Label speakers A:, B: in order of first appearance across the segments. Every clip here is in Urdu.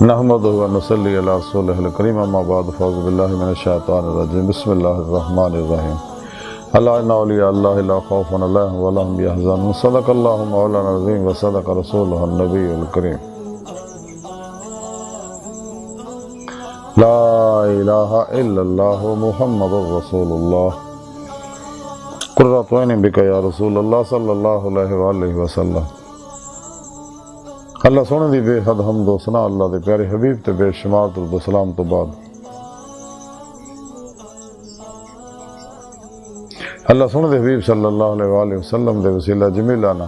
A: نحمدہ و نصلی علی رسولہ الکریم اما بعد فاعوذ باللہ من الشیطان الرجیم بسم اللہ الرحمن الرحیم الا ان اولیاء اللہ لا خوف علیہم ولا هم یحزنون صدق اللہ مولانا العظیم و صدق رسولہ النبی الکریم لا الہ الا اللہ محمد رسول اللہ قرۃ عین بک یا رسول اللہ صلی اللہ علیہ وآلہ وسلم۔ اللہ سونے دی بے حد حمد و ثنا اللہ دے پیارے حبیب تے بے شمار درود و سلام تو بعد اللہ سونے دے حبیب صلی اللہ علیہ وآلہ وسلم دے وسیلہ جمیلانہ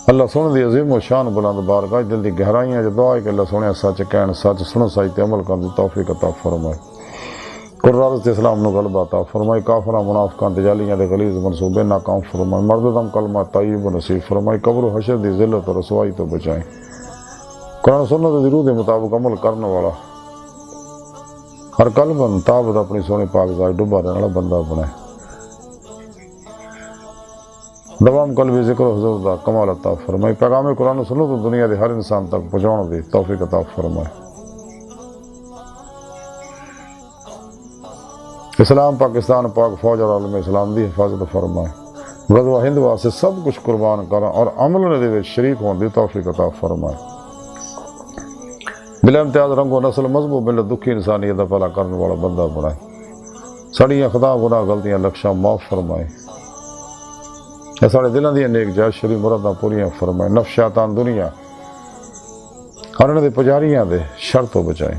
A: اللہ سونے دی عظیم و شان بلند بارگاہ دل دی گہرائیاں جو دعا ہے کہ اللہ سونے سچ کہن سچ سنو سچ تے عمل کرن دی توفیق عطا فرمائے، قرآن تے اسلام نو غلبہ عطا فرمائے، کافراں منافقاں تے جالیاں دے غلیظ منصوبے ناکام فرمائے، مرد دم کلمہ طیب و نصیب فرمائے، قبر و حشر دی ذلت و رسوائی تو بچائیں، قرآن سنت دی روح دے مطابق عمل کرنے والا ہر قلب تابت اپنی سونے پاک ذات ڈوبا رہنے والا بندہ بنائے، دوام قلبی ذکر و حضور دا کمال عطا فرمائے، پیغام قرآن و سنت دنیا دے ہر انسان تک پہنچانے دی توفیق عطا فرمائے۔ اسلام پاکستان پاک فوج اور عالم اسلام دی حفاظت فرمائے، غزوہ ہند واسطے سب کچھ قربان کرا اور عمل دے شریک ہون دی توفیق عطا فرمائے، بلا امتیاز رنگ و نسل مذہب و ملت دکھی انسانیت دا بھلا کرنے والا بندہ بنائے، سڑیاں خطا گناہ غلطیاں لکشاں معاف فرمائے، اے ساڑے دلاں دی نیک جائز شریف مراداں پوریاں فرمائے، نفس شیطان دنیا اور انہاں دے پجاریاں دے شر تو بچائے۔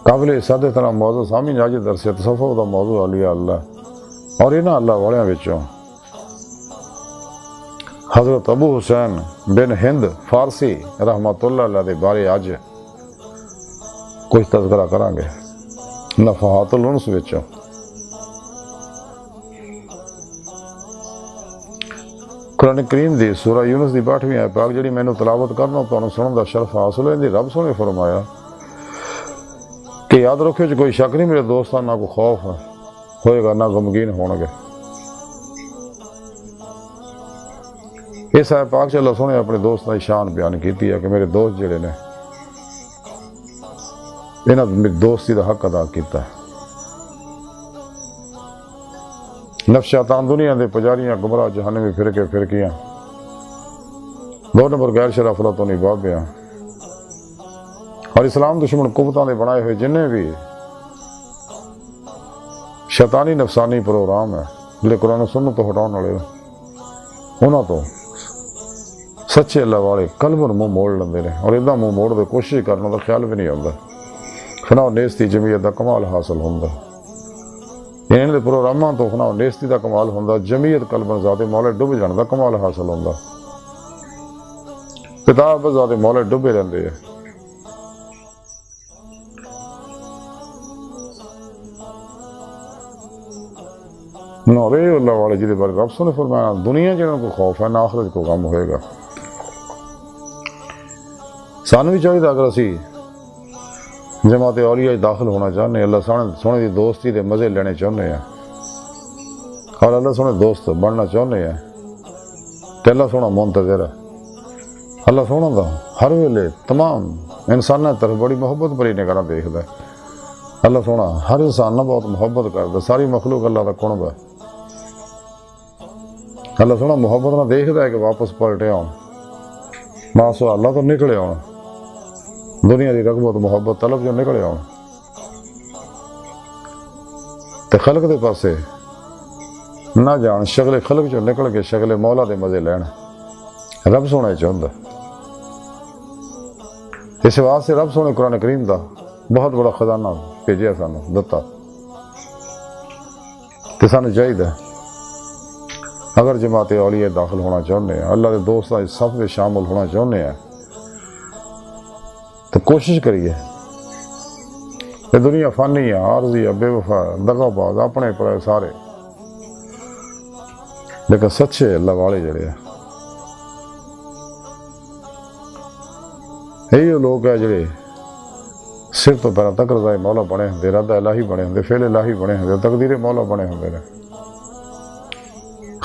A: قابل سادہ طرح موضوع سامعین آج درس تصوف دا موضوع علیہ اللہ اور انہاں اللہ والیاں وچوں حضرت ابو حسین بن ہند فارسی رحمتہ اللہ دے بارے آج کچھ تذکرہ کریں گے نفحات الانس وچوں۔ قرآن کریم دی سورہ یونس دی 62ویں آیت پاک جڑی مینوں تلاوت کرنا تانوں سنن دا شرف حاصل ہے، رب سونے فرمایا کہ یاد رکھو جو کوئی شک نہیں میرے دوستاں نہ کوئی خوف ہوئے گا نہ غمگین ہون گے۔ اس آیت پاک سے اللہ سونے اپنے دوستاں کی شان بیان کیتی ہے کہ میرے دوست جڑے نے انہاں میری دوستی دا حق ادا کیتا ہے، نفس شیطان دنیا دے پجاریاں گمراہ جہنمی فرقے فرقیاں 2 نمبر غیر شرع افلاطونی بابیاں اور اسلام دشمن قوتاں دے بنائے ہوئے جنہیں بھی شیطانی نفسانی پروگرام ہے جلے قرآن و سنت تو ہٹاؤن والے انہاں تو سچے اللہ والے قلب منہ موڑ لیندے نے اور ادھا منہ موڑ دے کوشش کرنا دا خیال بھی نہیں آتا، فنا و نیستی جمعیت دا کمال حاصل ہوندا، انہاں دے پروگراماں تو فنا و نیستی دا کمال ہوندا، جمعیت قلب ذات مولا ڈب جان دا کمال حاصل ہوندا، کتاب ذات مولا ڈبے رہندے ہیں۔ نورے اللہ والے جی دے بارے رب نے فرمایا دنیا جنہوں کو خوف ہے نہ آخرت کو غم ہوئے گا۔ سانو بھی چاہیے اگر اسی جماعت اولیاء داخل ہونا چاہنے اللہ سونے دی دوستی دے مزے لینے چاہنے ہیں اور اللہ سونے دوست بننا چاہنے ہیں تو اللہ سونا منتظر ہے، اللہ سونا دا ہر ویلے تمام انسانوں طرف بڑی محبت بری نگاہ دیکھتا ہے، اللہ سونا ہر انسان نہ بہت محبت کرتا، ساری مخلوق اللہ دا قرب ہے، اللہ سونا محبت نہ دیکھتا ہے کہ واپس پلٹے آؤں ماسو اللہ تو نکلے آؤں دنیا دی رغبت محبت طلب جو نکلے آؤں تے خلق دے پاسے نہ جان شغل خلق جو نکل کے شغل مولا دے مزے لین رب سونا چاہتا، اس واسطے رب سونے قرآن کریم دا بہت بڑا خزانہ بھیجیا سانو دتا تے سانو چاہیے اگر جماعت اولیاء داخل ہونا چاہنے ہیں اللہ دے دوستاں اس صف میں شامل ہونا چاہنے ہیں تو کوشش کریے، یہ دنیا فانی ہے، عارضی ہے، بے وفا دغا باز اپنے پر سارے، لیکن سچے اللہ والے جڑے ہیں یہی لوگ ہیں جڑے سر تو پہلا تک رضا مولا بنے ہوں، ارادہ الہی بنے ہوں، فعل الہی بنے ہوں، تقدیر مولا بنے ہوں،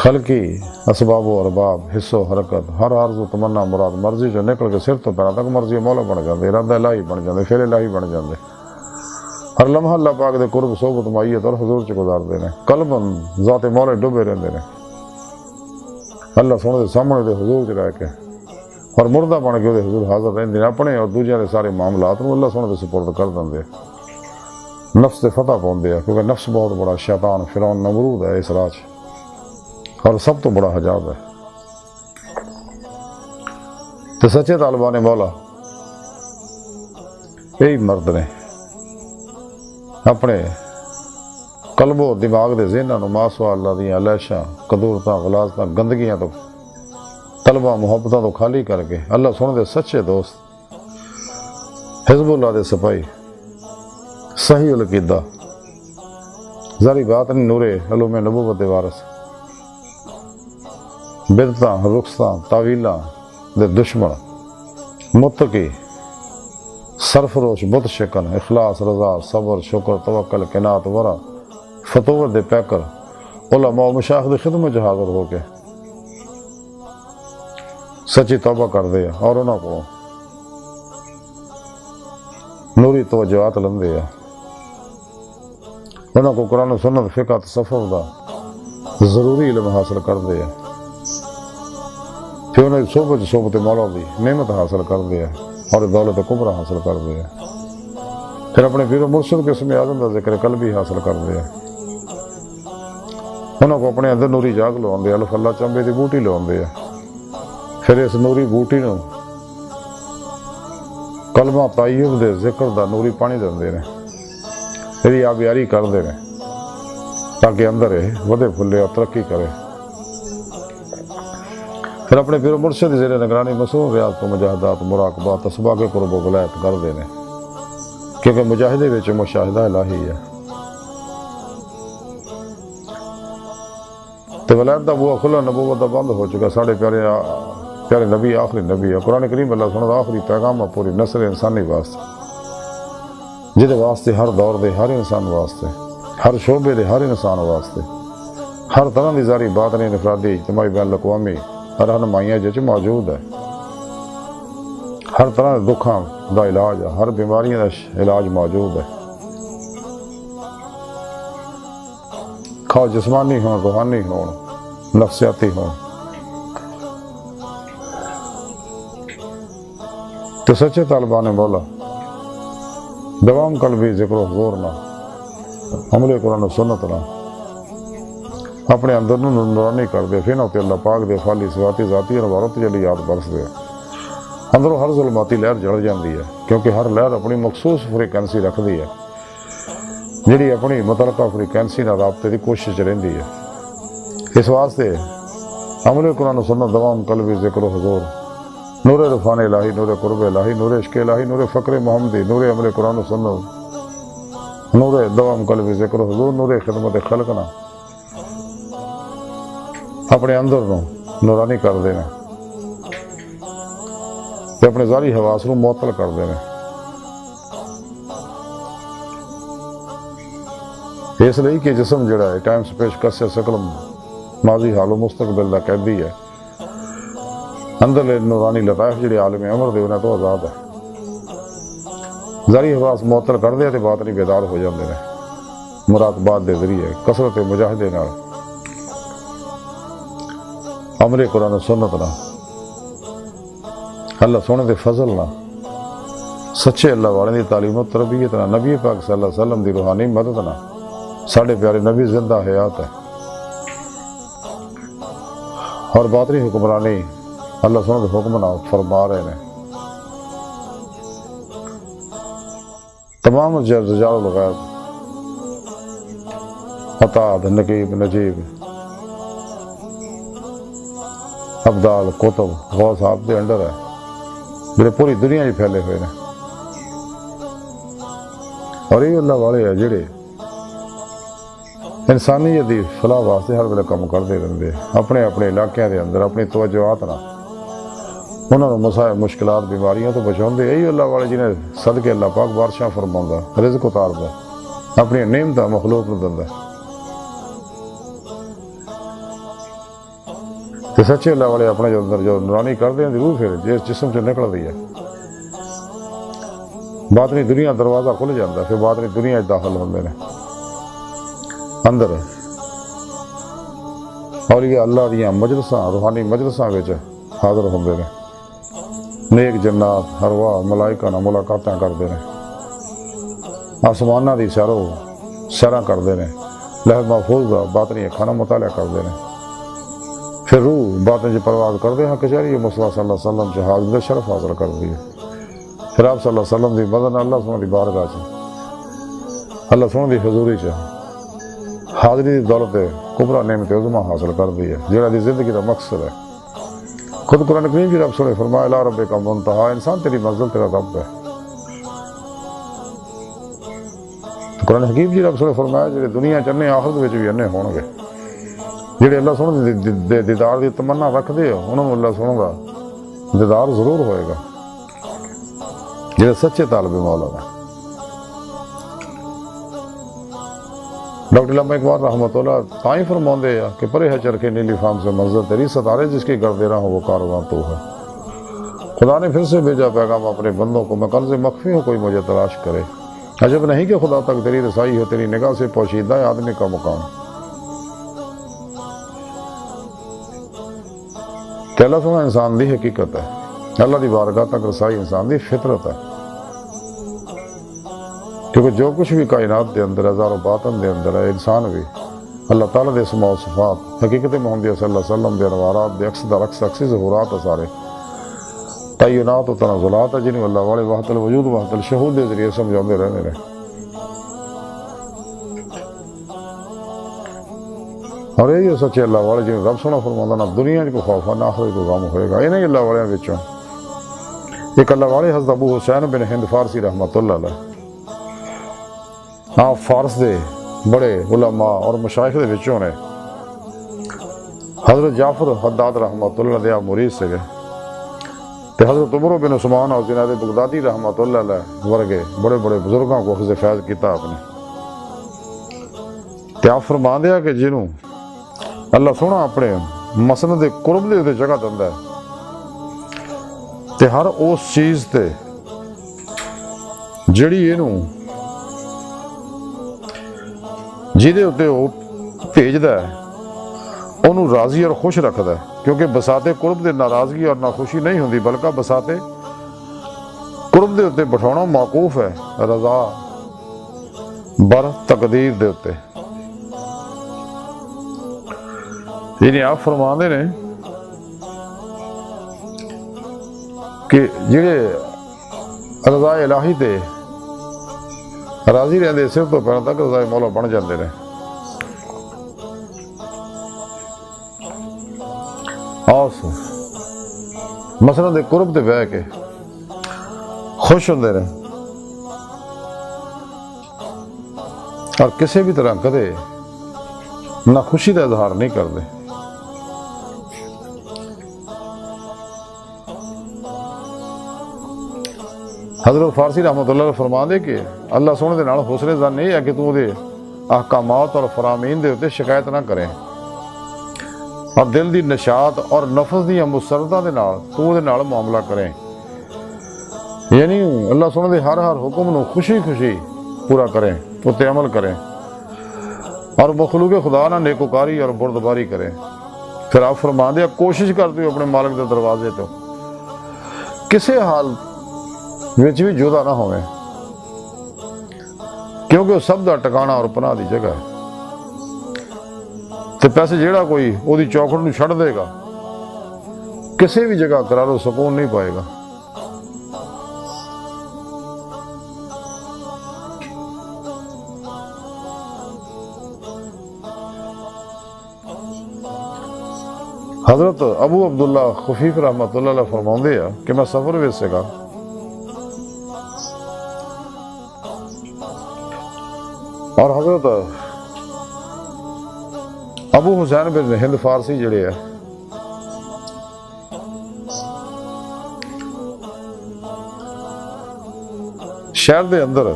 A: خلقی اسباب و ارباب حص و حرکت ہر آرزو تمنا مراد مرضی جو نکل کے سر تو پیروں تک مرضی مولا بن جاندے، ارادہ الہی بن جاندے، فعل الہی بن جاندے، ہر لمحہ اللہ پاک دے قرب صحبت معیت اور حضور چ گزاردے نے، قلب ذات مولا ڈوبے رہندے نے اللہ سونے دے سامنے دے حضور چ رہ کے، اور مردہ بن کے وہ حضور حاضر رہندے نے، اپنے اور دوجیاں دے سارے معاملات نوں اللہ سونے دے سپرد کر دندے، نفس تے فتح پاؤندے ہیں، کیونکہ نفس بہت بڑا شیطان فرعون نمرود ہے اس راہ اور سب تو بڑا حجاب ہے۔ تو سچے طالبان مولا یہی مرد نے اپنے قلب و دماغ دے ذہناں نوں ماسوا اللہ دیاں علائشاں، قدورتاں، غلاظتاں، گندگیاں تو طلباں محبتاں تو خالی کر کے اللہ سونے دے سچے دوست، حزب اللہ دے سپاہی، صحیح العقیدہ، ظاہری بات نہیں، نور علوم نبوت دے وارث، بدعتاں، رخصتاں، تاویلاں دے دشمن، متقی، سرفروش، بت شکن، اخلاص، رضا، صبر، شکر، توکل، قناعت، ورع، فتور دے پیکر، علماء و مشائخ دی خدمت حاضر ہو کے سچی توبہ کر دے اور انہاں کو نوری توجہات لندے ہیں، انہاں کو قرآن و سنت، فقہ، تصوف دا ضروری علم حاصل کر دے ہیں، پھر انہیں صحبت مولا دی نعمت حاصل کر دے اور دولت کبریٰ حاصل کر دے، پھر اپنے پیر و مرشد کے اسم اعظم کا ذکر قلبی حاصل کر دے، انہوں کو اپنے اندر نوری جاگ لواندے، الف اللہ چمبے دی بوٹی لواندے، پھر اس نوری بوٹی نو کلمہ طیب دے ذکر دا نوری پانی دندے نے، پھر آبیاری کر دے نے تاکہ اندر ودے پھلے اور ترقی کرے، پھر اپنے پیر و مرشد زیر نگرانی مصروف ریاضت و مجاہدات، مراقبات، اسباق قرب و ولایت کر دینے، کیونکہ مجاہدے وچ مشاہدہ الہی ہے، تو ولایت دا بوا کھلا، نبوت دا بند ہو چکا، ساڑھے پیارے نبی آخری نبی ہے، قرآن کریم اللہ سنت آخری پیغام ہے پوری نسل انسانی واسطے، جہدے واسطے ہر دور دے ہر انسان واسطے، ہر شعبے دے ہر انسان واسطے، ہر طرح دی ذاتی باطنی انفرادی اجتماعی بین الاقوامی رہنمائیاں جچ موجود ہے، ہر طرح دے دکھاں دا علاج ہے، ہر بیماریاں دا علاج موجود ہے، خواہ جسمانی ہون، روحانی ہون، نفسیاتی ہون، تو سچے طالبان مولا دوام قلبی ذکر و حضور نہ، عمل قرآن و سنت نہ اپنے اندر نورانی کر دے، پھر نہ اللہ پاک دے فالی صفاتی ذاتی اور عبارت جلی یاد برس دے، اندروں ہر ظلماتی لہر جڑ جاندی ہے، کیونکہ ہر لہر اپنی مخصوص فریکوینسی رکھ دی ہے، جڑی اپنی متعلقہ فریکوینسی نہ رابطے دی کوشش رہندی ہے، اس واسطے عمل قرآن و سنت دوام قلبی ذکر و حضور، نور عرفان الہی، نور قرب الہی، نور عشق الہی، نور فقر محمدی، نور عمل قرآن و سنت، نور دوام قلبی ذکر و حضور، نور خدمت خلقنا اپنے اندر نو نورانی کر دینا، تے اپنے ظاہری حواس نو معطل کر دینا، اس لئی کہ جسم جڑا ہے ٹائم سپیس کسے شکل ماضی حال و مستقبل دا قیدی ہے، اندر نورانی لطائف جڑے عالم امر دے انہاں تو آزاد ہے، ظاہری حواس معطل کر دے تے باطنی بیدار ہو جاندے نے، مراقبات دے ذریعے کثرت مجاہدے نال، عمل قرآن و سنت نہ، اللہ سونے دے فضل نہ، سچے اللہ والے دی تعلیم و تربیت نہ، نبی پاک صلی اللہ علیہ وسلم دی روحانی مدد نہ، ساڑھے پیارے نبی زندہ حیات ہے، اور باطنی حکمرانی اللہ سونے دے حکم نہ فرما رہے ہیں، تمام رجال الغیب، عطاد، نقیب، نجیب، ابدال، کتب، غوث آپ دے انڈر ہے، جڑے پوری دنیا ہی پھیلے ہوئے ہیں، اور یہ اللہ والے ہیں جڑے انسانیت دی فلاح واسطے ہر ویلے کام کرتے رہتے، اپنے اپنے علاقے دے اندر اپنی توجہات نہ انہوں نے مسائل مشکلات بیماریاں تو بچاؤندے، یہی اللہ والے جنہیں صدقے اللہ پاک بارشاں فرماؤندا، رزق اتاردا، اپنی نعمتاں مخلوق نوں دیندا، تو سچے اللہ والے اپنے جو اندر جو نورانی کرتے ہیں روح پھر جس جسم سے نکلتی ہے باطنی دنیا دروازہ کھل جاتا ہے، پھر باطنی دنیا داخل ہوتے ہیں اندر اولیاء اللہ دیاں مجلساں روحانی مجلساں وچ حاضر ہوندے نے، نیک جنات ارواح ملائکہ نال ملاقاتاں کردے نے، آسماناں دی سیراں کردے نے، لوح محفوظ دا باطنی کھانا مطالعہ کردے نے، پھر روح باطن چ پرواز کردے ہاں کچہری مصطفیٰ صلی اللہ علیہ وسلم چ حاضر دا شرف حاصل کردی ہے، پھر آپ صلی اللہ علیہ وسلم دی مدد اللہ سبحانہ دی بارگاہ چ اللہ سبحانہ دی حضوری چ حاضری دی دولت کبریٰ نعمت عظمیٰ حاصل کردی ہے جہاں دی زندگی دا مقصد ہے۔ خود قرآن کریم کی رب سنے فرمایا الی ربک منتہا، انسان تیری منزل تیرا رب ہے۔ قرآن حکیم کی رب سنے فرمایا جڑے دنیا چنے آخرت وچ بھی انے ہون گے، جڑے اللہ سونے دے دیدار دی تمنا رکھدے ہو انہوں اللہ سونے دا دیدار ضرور ہوئے گا، جڑے سچے طالب مولا دا۔ ڈاکٹر علامہ اقبال رحمتہ اللہ تائیں فرماندے ہیں کہ پرے ہے چرخے نیلی فام سے منزل تیری، ستارے جس کی گردے رہا ہوں وہ کارواں تو ہے۔ خدا نے پھر سے بھیجا پیغام اپنے بندوں کو، میں کنز مخفی ہوں کوئی مجھے تلاش کرے، عجب نہیں کہ خدا تک تیری رسائی ہے، تیری نگاہ سے پوشیدہ ہے آدمی کا مقام۔ کہ اللہ سبحانہ انسان دی حقیقت ہے، اللہ دی بارگاہ تک رسائی انسان دی فطرت ہے، کیونکہ جو کچھ بھی کائنات دے اندر ہے ظاہر و باطن دے اندر ہے، انسان بھی اللہ تعالیٰ دے اسماء و صفات حقیقت محمدیہ صلی اللہ علیہ وسلم دے انوارات دے عکس در عکس عکسی ظہورات سارے تعینات و تنزلات جنہیں اللہ والے وحدت الوجود وحدت الشہود دے ذریعے سمجھاندے رہنے رہے۔ اور یہی سچے اللہ والے جنہیں رب سونا فرماندہ نہ دنیا کو خوف نہ آخرت کو غم ہوئے گا۔ انہیں اللہ والے وچوں ایک اللہ والے حضرت ابو حسین بن ہند فارسی رحمتہ اللہ علیہ، آپ فارس دے بڑے علماء اور مشائخ دے وچوں نے، حضرت جعفر حداد رحمتہ اللہ دے آپ مرید سے گئے، تے حضرت عمر بن عثمان اور جنید بغدادی رحمتہ اللہ علیہ ورگے بڑے بڑے بزرگوں کو اخذ فیض کیتا آپ نے۔ تے آپ فرما دیا کہ جنوں اللہ سونا اپنے مسند قرب دے جگہ دندا ہے تے ہر اس چیز تے جڑی اینوں جیدے ہوتے وہ بھیجدا ہے انہوں راضی اور خوش رکھدا ہے، کیونکہ بساتے قرب دے ناراضگی اور ناخوشی نہیں ہوندی، بلکہ بساتے قرب دے ہوتے بٹھانا موقوف ہے رضا بر تقدیر دے ہوتے۔ یعنی آپ فرماندے نے کہ جڑے رضا الہی تے راضی رہندے سر تو پہلے تک رضا مولا بن جاندے نے، اور مسند قرب تے بہ کے خوش ہوندے نے، اور کسی بھی طرح کدے نہ خوشی کا اظہار نہیں کرتے۔ حضرت فارسی رحمتہ اللہ فرما دے کہ اللہ سونے دے نال حسن ظن یہ ہے کہ تو دے احکامات اور فرامین دے ہوتے شکایت نہ کریں، اور دل دی نشاط اور نفس دی مسرتاں دے نال تو دے نال معاملہ کریں، یعنی اللہ سونے دے ہر حکم نو خوشی خوشی پورا کریں، تو تے عمل کریں، اور مخلوق خدا نہ نیکوکاری اور بردباری کریں۔ پھر آپ فرما دیا کوشش کرتے ہو اپنے مالک دے دروازے تو کسی حال وچ بھی جدا نہ ہوئے، کیونکہ وہ سب دا ٹکانا اور پناہ دی جگہ ہے، تے پیسے جیڑا کوئی وہ دی چوکھٹ نو چھڑ دے گا کسی بھی جگہ قرار و سکون نہیں پائے گا۔ حضرت ابو عبداللہ خفیف رحمتہ اللہ علیہ فرماندے ہیں کہ میں سفر وچ سیگا، اور حضرت ابو حسین بن ہند فارسی جڑے ہے شہر دے اندر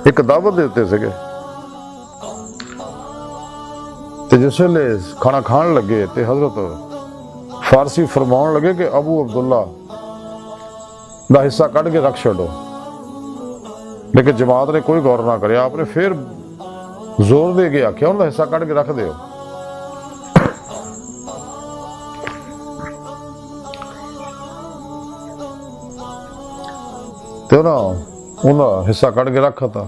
A: ایک دعوت دیتے سکے، تو جس ویلے کھانا کھان لگے تو حضرت فارسی فرماؤن لگے کہ ابو عبداللہ دا حصہ کٹ کے رکھ چھوڑو، لیکن جماعت نے کوئی غور نہ کرے. آپ نے پھر زور دے کے آخیا انہوں کا حصہ کٹ کے رکھ دیو. تو انہوں حصہ کٹ کے رکھا تھا.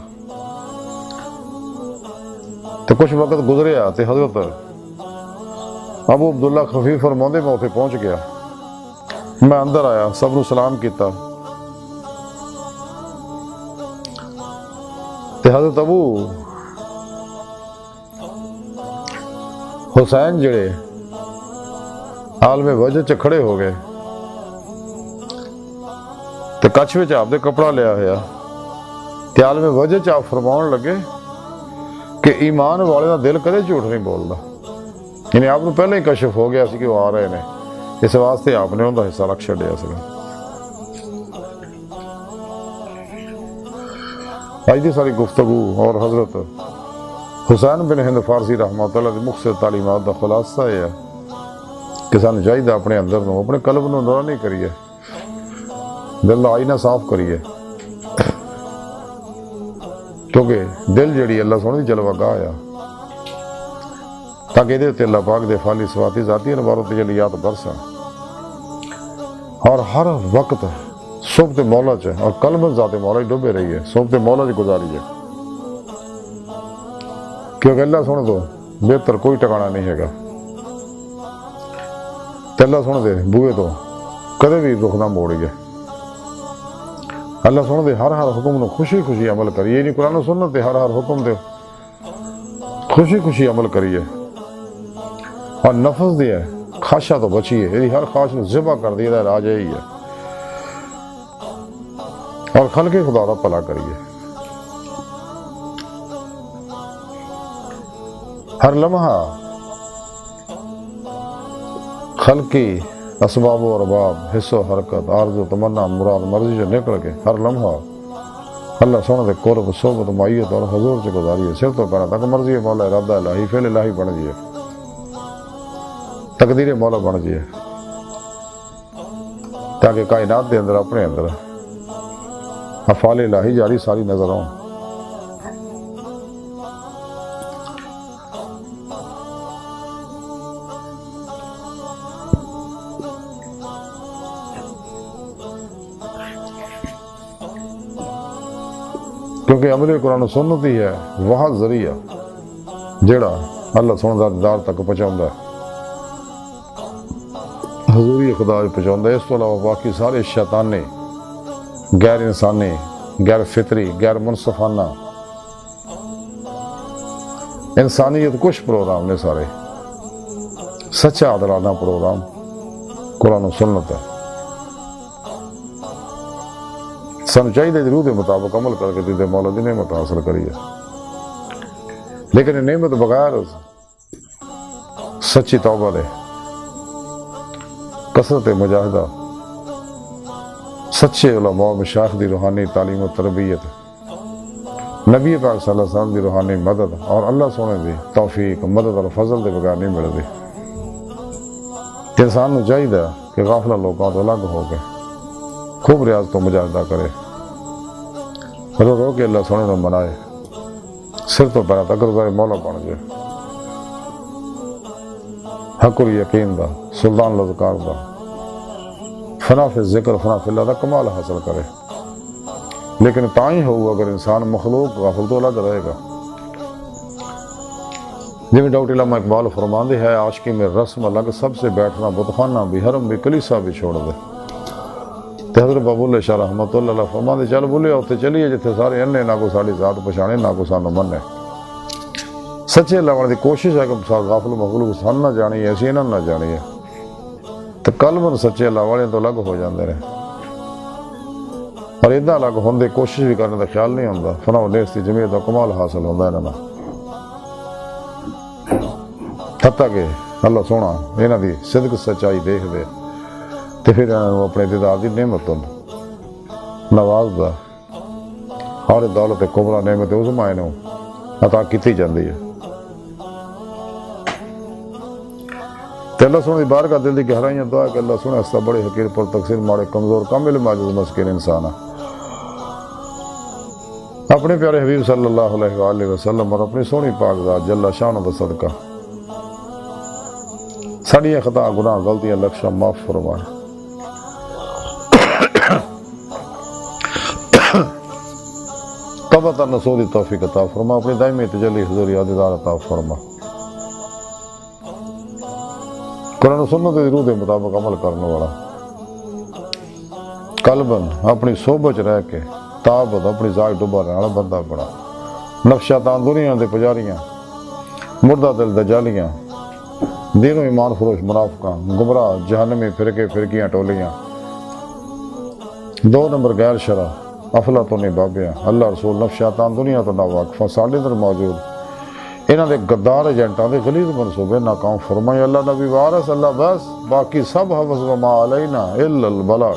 A: تو کچھ وقت گزریا تو حضرت ابو عبداللہ خفیف فرماندے میں اتنے پہنچ گیا. میں اندر آیا، سب نو سلام کیتا. تے حضرت ابو حسین جڑے عالم وجہ چ کھڑے ہو گئے تے کچھ وچ آپ دے کپڑا لیا ہوا تے عالم وجہ چ آپ فرماؤن لگے کہ ایمان والے دا دل کدے جھوٹ نہیں بولدا. یعنی آپ کو پہلے ہی کشف ہو گیا سی کہ وہ آ رہے ہیں، اس واسطے آپ نے ان کا حصہ رکھ چھڈیا سکا. آج دی ساری گفتگو اور حضرت حسین بن ہند فارسی رحمتہ اللہ دی مختصر تعلیمات دا خلاصہ یہ ہے کہ سانو چاہیے اپنے اندر نو اپنے قلب نو نورانی کریے، دل دا آئینہ صاف کریے، کیونکہ دل جڑی اللہ سونے دی جلوہ گاہ آیا تاکہ دے اللہ پاک دے فالی صفاتی ذاتی انوار و تجلیات برسن اور ہر وقت صحبت مولا چ اور قلب ذات مولا ڈوبے رہی ہے، صحبت مولا چ گزاری ہے. کیونکہ اللہ سونے تو بہتر کوئی ٹکانا نہیں ہے گا. اللہ سونے دے بوئے تو کدے بھی رخ نہ موڑیے. اللہ سونے دے ہر حکم نو خوشی خوشی عمل کریے. نہیں قرآن و سنت دے ہر حکم دے خوشی خوشی عمل کریے اور نفس دے خواہشاں تو بچیے. یعنی ہر خواہش نو ذبح کر دیا دا علاج یہی ہے اور خلق خدا دا بھلا کریے. ہر لمحہ خلقی اسباب و ارباب حص و حرکت عارض و تمنا مراد مرضی سے نکل کے ہر لمحہ اللہ سونے دے قرب صحبت معیت اور حضور سے گزاری ہے. سر تو پہنا تک مرضی مولا ارادہ الہی فعل الہی بن جائے، تقدیر مولا بن جائے، تاکہ کائنات دے اندر اپنے اندر افعال الہی جاری ساری نظر آؤں. کیونکہ عمل قرآن و سنت ہی ہے وہ ذریعہ جیڑا اللہ سونے دا دیدار تک پہنچاؤندا ہے، حضوری خدا پہنچاؤندا ہے. اس تو علاوہ باقی سارے شیطانی، غیر انسانی، غیر فطری، غیر منصفانہ انسانیت کچھ پروگرام نے سارے سچا عادلانہ پروگرام قرآن و سنت ہے. سانو چاہیے ضرور دے مطابق عمل کر کے دیدے مولا دی نعمت حاصل کریے. لیکن نعمت بغیر سچی توبہ دے، کثرت مجاہدہ، سچے علماء مشایخ دی روحانی تعلیم و تربیت، نبی پاک صلی اللہ علیہ وسلم دی روحانی مدد اور اللہ سونے دی توفیق مدد اور فضل دے بغیر نہیں ملتی. انسان نو چاہیے کہ غافلہ لوگوں تو الگ ہو کے خوب ریاض تو مجاہدہ کرے، رو رو کے اللہ سونے نو منائے، سر تو پہنا تک رضا مولا بن جائے، حق اور یقین دا، سلطان لذکار دا، فنا فی ذکر فنا فی اللہ دا کمال حاصل کرے. لیکن تائیں ہو اگر انسان مخلوق غافل تو الگ رہے گا. جی ڈاکٹر علامہ اقبال فرماندے ہے عاشقی میں رسم الگ، سب سے بیٹھنا بتخانہ بھی، حرم بھی، کلیسا بھی چھوڑ دے. حضرت بابو شاہ رحمتہ اللہ فرماندے چل بولے اتنے چلیے جتنے سارے انے نہ کو ساری ذات پچھانے نہ کو سانو منے. سچے لاؤن کی کوشش ہے کہ غافل مخلوق سن نہ جانی ہے، اسی انہوں نہ جانی ہے. تو قلب سچے اللہ والے تو الگ ہو جاندے رہے اور ادھا الگ ہوندے کوشش بھی کرنے کا خیال نہیں ہوتا. فنا و نیستی جمیعت کا کمال حاصل ہوتا ہے انہوں حتیٰ کہ اللہ سونا انہوں دی صدق سچائی دیکھ دے تو پھر انہوں اپنے دیدار دی نعمت نواز دا اور دولت کبرا نعمت عظمی انہوں عطا کیتی جاندی ہے. تے اللہ سونے دی بارگاہ دل دی گہرائیاں دعا کہ اللہ سونے ہستا بڑے حقیر پر تقصیر ماڑے کمزور کامل معجز مسکین انسان اپنے پیارے حبیب صلی اللہ علیہ وآلہ وسلم اور اپنی سونی پاک ذات جل شانہ دا صدقہ ساڑیاں خطا گناہ غلطیاں لکشہ معاف فرمائے توبہ نصوح دی توفیق عطا فرما اپنی دائمی تجلی حضور یادگار عطا فرما قرآن و سنت دی روح دے مطابق عمل کرنے والا قلباً اپنی صحبت رہ کے تابت اپنی ذات ڈبا رہنے والا بندہ بنا نفس شیطان دنیا دے پجاریاں مردہ دل دجالیاں دین و ایمان فروش منافقاں گمراہ جہنمی فرقے فرقیاں ٹولیاں 2 نمبر غیر شرع افلاطونی بابیاں اللہ رسول نفس شیطان دنیا تو نہ واقفہ ساڑھے در موجود انہاں دے غدار ایجنٹاں دے غلیظ منصوبے ناکام فرمائے اللہ نبی وارث اللہ بس باقی سب حفظ وما علینا الا البلاغ